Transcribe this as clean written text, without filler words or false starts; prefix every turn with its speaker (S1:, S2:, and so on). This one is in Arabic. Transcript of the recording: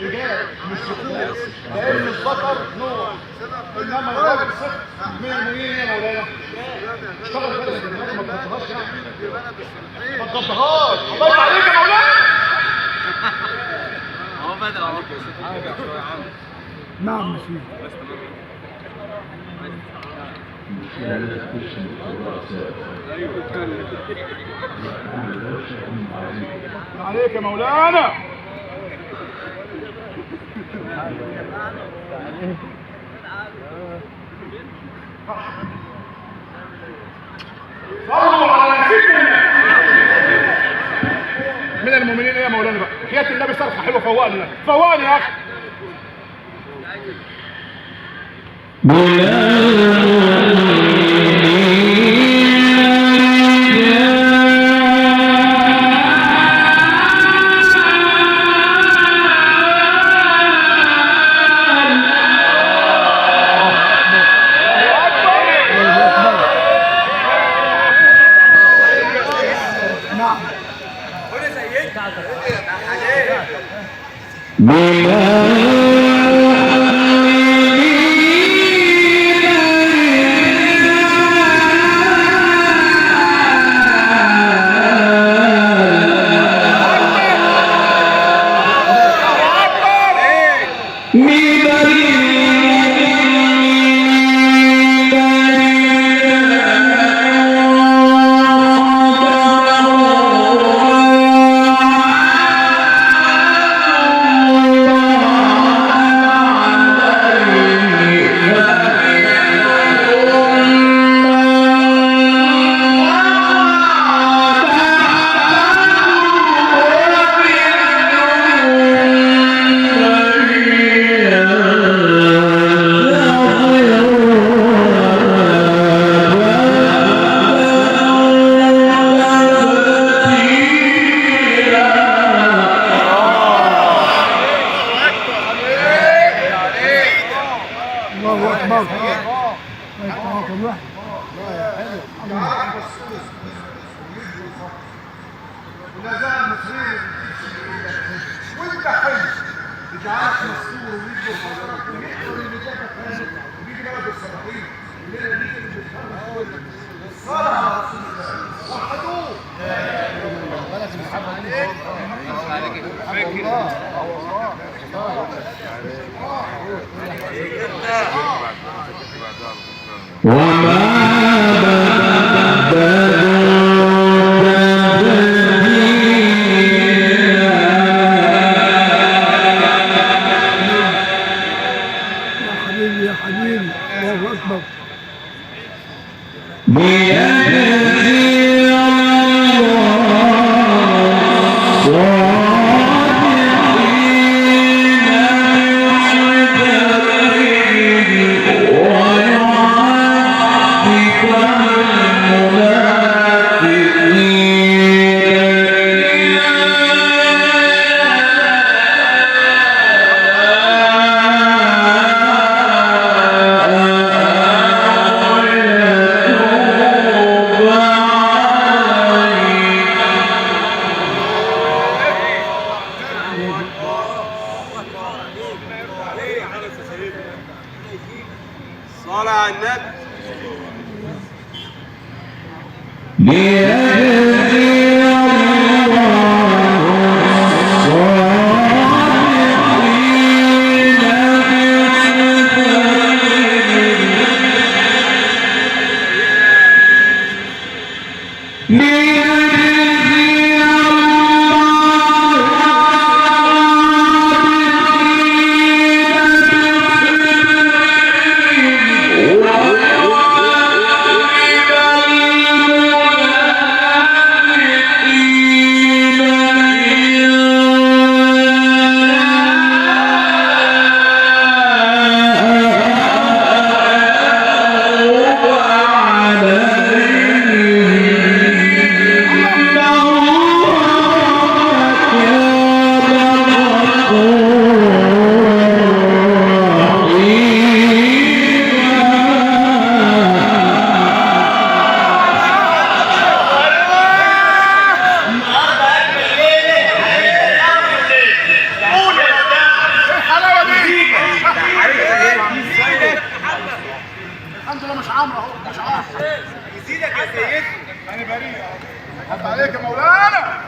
S1: رجال مش ذكور، لان الذكر نوع انما الراجل ست من المؤمنين يا مولانا. اشتغل كده ما تغطيهاش يعني، ما تغطيهاش. الله يبارك عليك يا مولانا.
S2: هو بدر اهو.
S3: نعم مسيح.
S1: عليك يا مولانا. صلوا على سيدنا من المؤمنين يا مولانا بقى. حياة النبي صرخة حلوة. فوقني فوقني يا اخي. له مش عمرو اهو مش عمرو.
S2: يزيدك يا سيدي.
S1: انا بريء اهو. حط عليك يا مولانا.